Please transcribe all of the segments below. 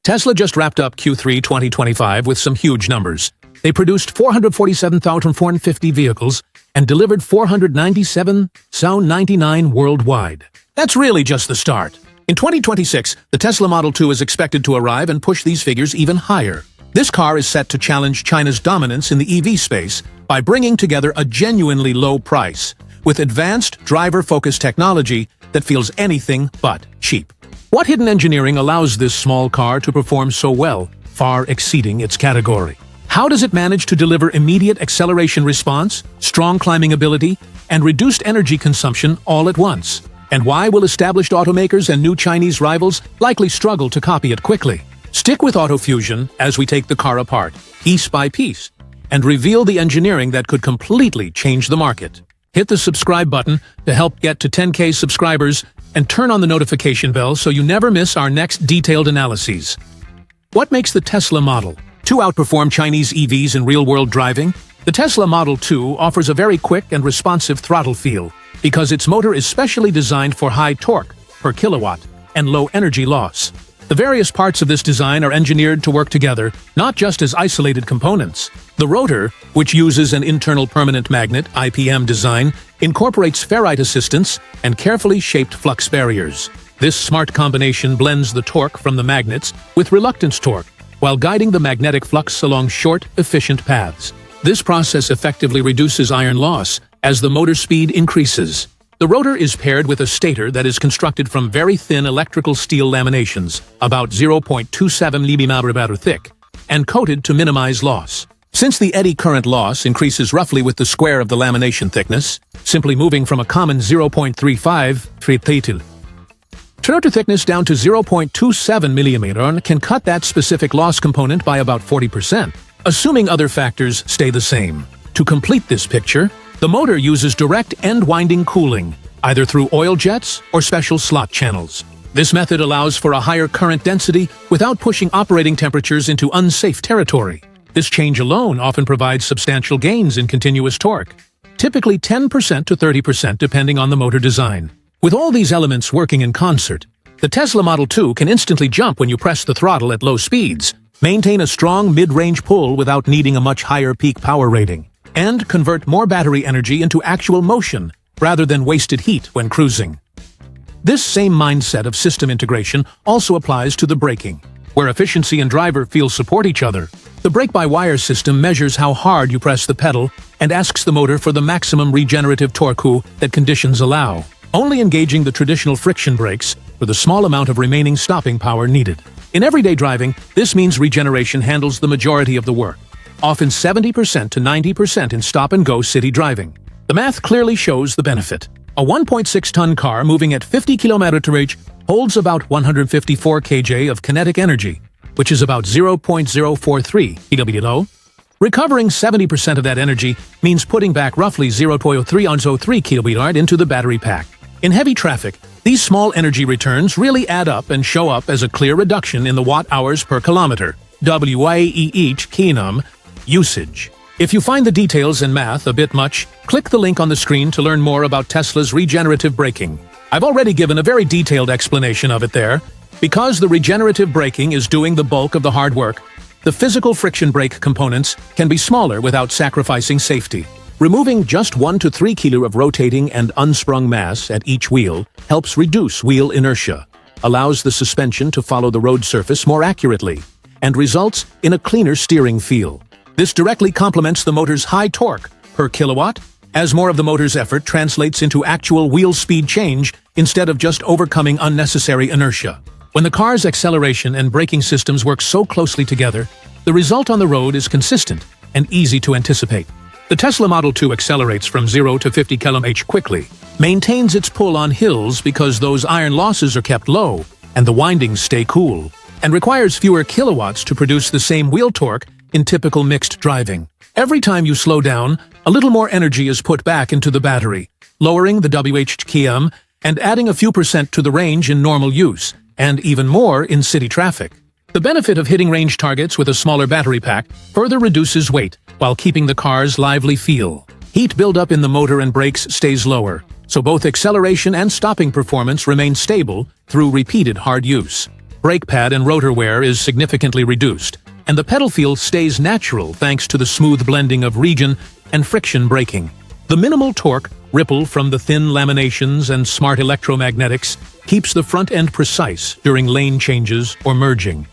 Tesla just wrapped up Q3 2025 with some huge numbers. They produced 447,450 vehicles and delivered 497,099 worldwide. That's really just the start. In 2026, the Tesla Model 2 is expected to arrive and push these figures even higher. This car is set to challenge China's dominance in the EV space by bringing together a genuinely low price, with advanced driver-focused technology that feels anything but cheap. What hidden engineering allows this small car to perform so well, far exceeding its category? How does it manage to deliver immediate acceleration response, strong climbing ability, and reduced energy consumption all at once? And why will established automakers and new Chinese rivals likely struggle to copy it quickly? Stick with AutoFusion as we take the car apart, piece by piece, and reveal the engineering that could completely change the market. Hit the subscribe button to help get to 10K subscribers and turn on the notification bell so you never miss our next detailed analyses. What makes the Tesla Model 2 outperform Chinese EVs in real-world driving? The Tesla Model 2 offers a very quick and responsive throttle feel because its motor is specially designed for high torque per kilowatt and low energy loss. The various parts of this design are engineered to work together, not just as isolated components. The rotor, which uses an internal permanent magnet (IPM) design, incorporates ferrite assistance and carefully shaped flux barriers. This smart combination blends the torque from the magnets with reluctance torque, while guiding the magnetic flux along short, efficient paths. This process effectively reduces iron loss as the motor speed increases. The rotor is paired with a stator that is constructed from very thin electrical steel laminations, about 0.27 mm thick, and coated to minimize loss. Since the eddy current loss increases roughly with the square of the lamination thickness, simply moving from a common 0.35 rotor thickness down to 0.27 mm can cut that specific loss component by about 40%, assuming other factors stay the same. To complete this picture, the motor uses direct end-winding cooling, either through oil jets or special slot channels. This method allows for a higher current density without pushing operating temperatures into unsafe territory. This change alone often provides substantial gains in continuous torque, typically 10% to 30% depending on the motor design. With all these elements working in concert, the Tesla Model 2 can instantly jump when you press the throttle at low speeds, maintain a strong mid-range pull without needing a much higher peak power rating, and convert more battery energy into actual motion rather than wasted heat when cruising. This same mindset of system integration also applies to the braking, where efficiency and driver feel support each other. The brake-by-wire system measures how hard you press the pedal and asks the motor for the maximum regenerative torque that conditions allow, only engaging the traditional friction brakes for the small amount of remaining stopping power needed. In everyday driving, this means regeneration handles the majority of the work, often 70% to 90% in stop-and-go city driving. The math clearly shows the benefit. A 1.6-ton car moving at 50 km/h holds about 154 kJ of kinetic energy, which is about 0.043 kWh. Recovering 70% of that energy means putting back roughly 0.03 kWh into the battery pack. In heavy traffic, these small energy returns really add up and show up as a clear reduction in the watt-hours per kilometer, (WAEH km) usage. If you find the details and math a bit much, click the link on the screen to learn more about Tesla's regenerative braking. I've already given a very detailed explanation of it there. Because the regenerative braking is doing the bulk of the hard work, the physical friction brake components can be smaller without sacrificing safety. Removing just 1 to 3 kg of rotating and unsprung mass at each wheel helps reduce wheel inertia, allows the suspension to follow the road surface more accurately, and results in a cleaner steering feel. This directly complements the motor's high torque per kilowatt, as more of the motor's effort translates into actual wheel speed change instead of just overcoming unnecessary inertia. When the car's acceleration and braking systems work so closely together, the result on the road is consistent and easy to anticipate. The Tesla Model 2 accelerates from 0 to 50 km/h quickly, maintains its pull on hills because those iron losses are kept low and the windings stay cool, and requires fewer kilowatts to produce the same wheel torque in typical mixed driving. Every time you slow down, a little more energy is put back into the battery, lowering the WAEH and adding a few percent to the range in normal use, and even more in city traffic. The benefit of hitting range targets with a smaller battery pack further reduces weight while keeping the car's lively feel. Heat buildup in the motor and brakes stays lower, so both acceleration and stopping performance remain stable through repeated hard use. brake pad and rotor wear is significantly reduced, and the pedal feel stays natural thanks to the smooth blending of regen and friction braking. The minimal torque ripple from the thin laminations and smart electromagnetics keeps the front end precise during lane changes or merging.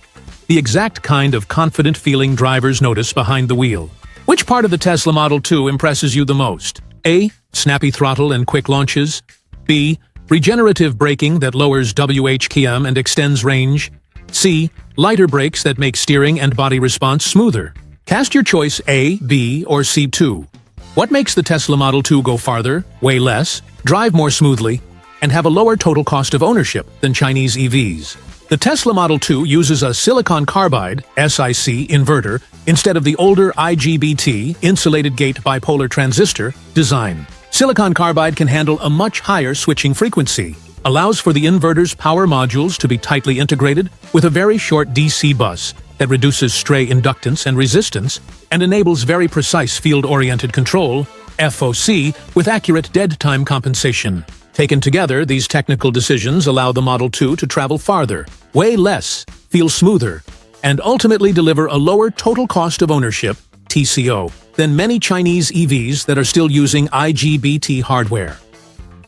The exact kind of confident-feeling drivers notice behind the wheel. Which part of the Tesla Model 2 impresses you the most? A. Snappy throttle and quick launches. B. Regenerative braking that lowers WHKM and extends range. C. Lighter brakes that make steering and body response smoother. Cast your choice A, B, or C2. What makes the Tesla Model 2 go farther, weigh less, drive more smoothly, and have a lower total cost of ownership than Chinese EVs? The Tesla Model 2 uses a silicon carbide inverter instead of the older IGBT insulated gate bipolar transistor design. Silicon carbide can handle a much higher switching frequency, allows for the inverter's power modules to be tightly integrated with a very short DC bus that reduces stray inductance and resistance and enables very precise field-oriented control, FOC, with accurate dead time compensation. Taken together, these technical decisions allow the Model 2 to travel farther, weigh less, feel smoother, and ultimately deliver a lower total cost of ownership, TCO, than many Chinese EVs that are still using IGBT hardware.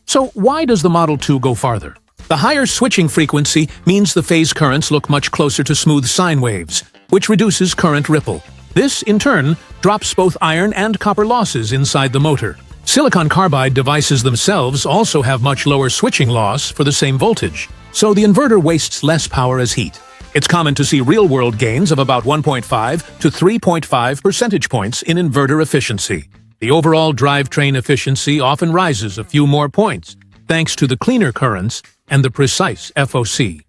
So why does the Model 2 go farther? The higher switching frequency means the phase currents look much closer to smooth sine waves, which reduces current ripple. This, in turn, drops both iron and copper losses inside the motor. Silicon carbide devices themselves also have much lower switching loss for the same voltage, so the inverter wastes less power as heat. It's common to see real-world gains of about 1.5 to 3.5 percentage points in inverter efficiency. The overall drivetrain efficiency often rises a few more points, thanks to the cleaner currents and the precise FOC.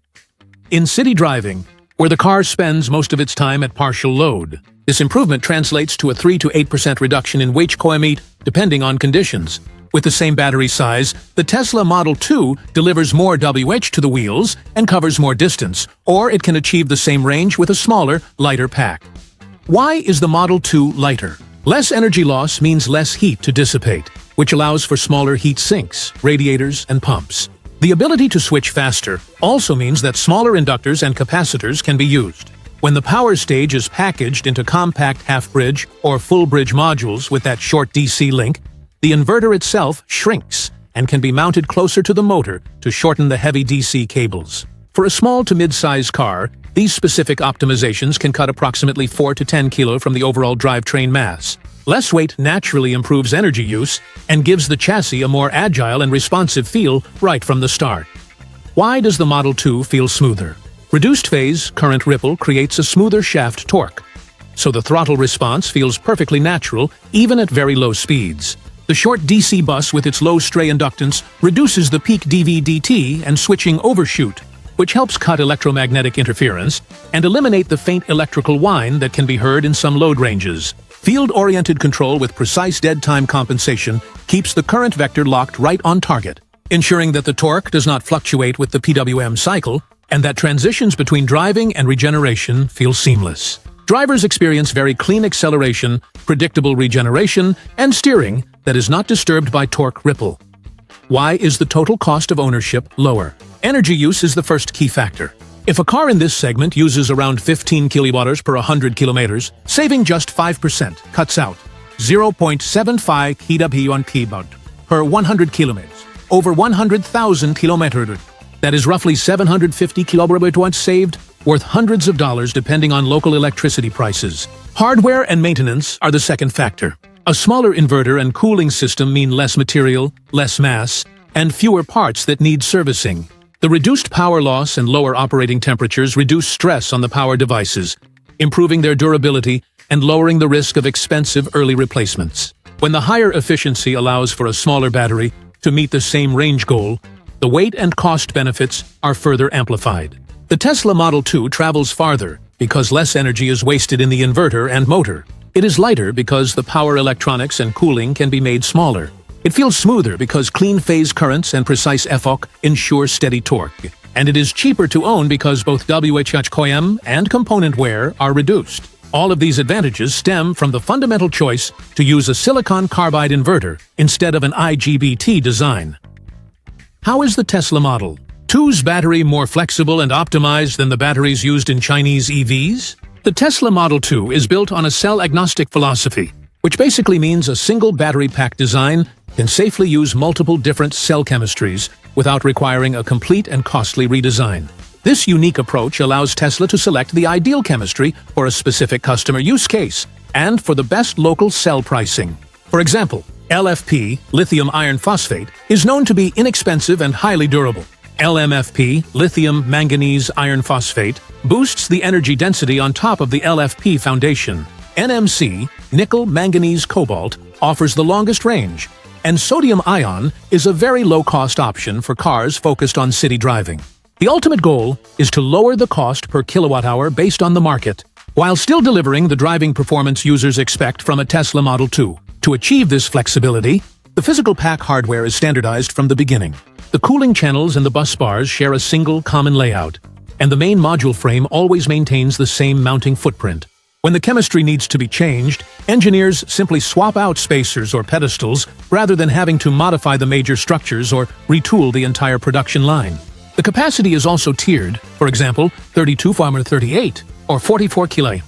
In city driving, where the car spends most of its time at partial load, this improvement translates to a 3 to 8% reduction in WHKM depending on conditions. With the same battery size, the Tesla Model 2 delivers more WH to the wheels and covers more distance, or it can achieve the same range with a smaller, lighter pack. Why is the Model 2 lighter? Less energy loss means less heat to dissipate, which allows for smaller heat sinks, radiators, and pumps. The ability to switch faster also means that smaller inductors and capacitors can be used. When the power stage is packaged into compact half-bridge or full-bridge modules with that short DC link, the inverter itself shrinks and can be mounted closer to the motor to shorten the heavy DC cables. For a small to mid-size car, these specific optimizations can cut approximately 4 to 10 kilo from the overall drivetrain mass. Less weight naturally improves energy use and gives the chassis a more agile and responsive feel right from the start. Why does the Model 2 feel smoother? Reduced phase current ripple creates a smoother shaft torque, so the throttle response feels perfectly natural even at very low speeds. The short DC bus with its low stray inductance reduces the peak dV/dt and switching overshoot, which helps cut electromagnetic interference and eliminate the faint electrical whine that can be heard in some load ranges. Field-oriented control with precise dead time compensation keeps the current vector locked right on target, ensuring that the torque does not fluctuate with the PWM cycle and that transitions between driving and regeneration feel seamless. Drivers experience very clean acceleration, predictable regeneration, and steering that is not disturbed by torque ripple. Why is the total cost of ownership lower? Energy use is the first key factor. If a car in this segment uses around 15 kilowatts per 100 kilometers, saving just 5% cuts out 0.75 kWh per 100 kilometers, over 100,000 kilometers. That is roughly 750 kilowatts saved, worth hundreds of dollars depending on local electricity prices. Hardware and maintenance are the second factor. A smaller inverter and cooling system mean less material, less mass, and fewer parts that need servicing. The reduced power loss and lower operating temperatures reduce stress on the power devices, improving their durability and lowering the risk of expensive early replacements. When the higher efficiency allows for a smaller battery to meet the same range goal, the weight and cost benefits are further amplified. The Tesla Model 2 travels farther because less energy is wasted in the inverter and motor. It is lighter because the power electronics and cooling can be made smaller. It feels smoother because clean phase currents and precise FOC ensure steady torque. And it is cheaper to own because both WHKM and component wear are reduced. All of these advantages stem from the fundamental choice to use a silicon carbide inverter instead of an IGBT design. How is the Tesla Model 2's battery more flexible and optimized than the batteries used in Chinese EVs? The Tesla Model 2 is built on a cell-agnostic philosophy, which basically means a single battery pack design can safely use multiple different cell chemistries without requiring a complete and costly redesign. This unique approach allows Tesla to select the ideal chemistry for a specific customer use case and for the best local cell pricing. For example, LFP, lithium iron phosphate, is known to be inexpensive and highly durable. LMFP, lithium manganese iron phosphate, boosts the energy density on top of the LFP foundation. NMC, nickel manganese cobalt, offers the longest range. And sodium ion is a very low-cost option for cars focused on city driving. The ultimate goal is to lower the cost per kilowatt-hour based on the market, while still delivering the driving performance users expect from a Tesla Model 2. To achieve this flexibility, the physical pack hardware is standardized from the beginning. The cooling channels and the bus bars share a single common layout, and the main module frame always maintains the same mounting footprint. When the chemistry needs to be changed, engineers simply swap out spacers or pedestals rather than having to modify the major structures or retool the entire production line. The capacity is also tiered, for example, 32 Farmer 38 or 44 kilo.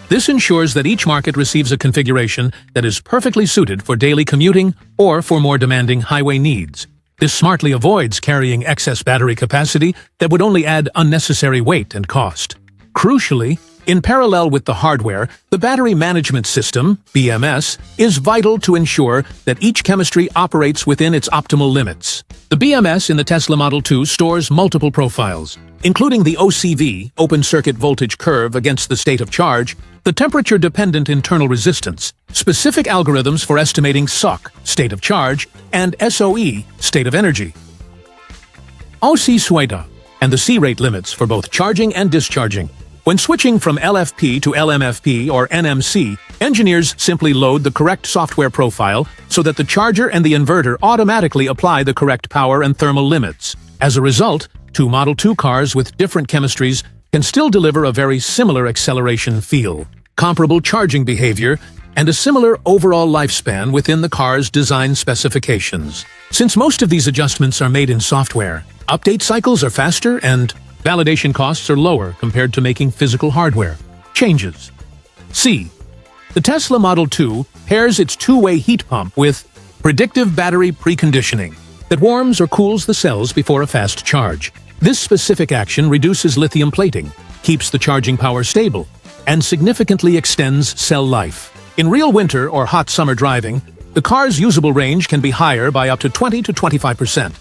This ensures that each market receives a configuration that is perfectly suited for daily commuting or for more demanding highway needs. This smartly avoids carrying excess battery capacity that would only add unnecessary weight and cost. Crucially, in parallel with the hardware, the battery management system, BMS, is vital to ensure that each chemistry operates within its optimal limits. The BMS in the Tesla Model 2 stores multiple profiles, including the OCV, open circuit voltage curve against the state of charge, the temperature-dependent internal resistance, specific algorithms for estimating SOC, state of charge, and SOE, state of energy. OC Sueda, and the C-rate limits for both charging and discharging. When switching from LFP to LMFP or NMC, engineers simply load the correct software profile so that the charger and the inverter automatically apply the correct power and thermal limits. As a result, two Model 2 cars with different chemistries can still deliver a very similar acceleration feel, comparable charging behavior, and a similar overall lifespan within the car's design specifications. Since most of these adjustments are made in software, update cycles are faster and validation costs are lower compared to making physical hardware. Changes. C. The Tesla Model 2 pairs its two-way heat pump with predictive battery preconditioning that warms or cools the cells before a fast charge. This specific action reduces lithium plating, keeps the charging power stable, and significantly extends cell life. In real winter or hot summer driving, the car's usable range can be higher by up to 20 to 25%,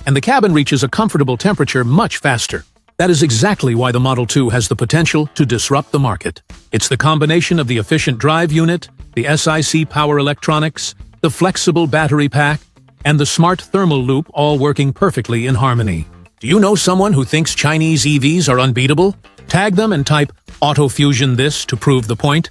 and the cabin reaches a comfortable temperature much faster. That is exactly why the Model 2 has the potential to disrupt the market. It's the combination of the efficient drive unit, the SiC power electronics, the flexible battery pack, and the smart thermal loop all working perfectly in harmony. Do you know someone who thinks Chinese EVs are unbeatable? Tag them and type AutoFusion this to prove the point.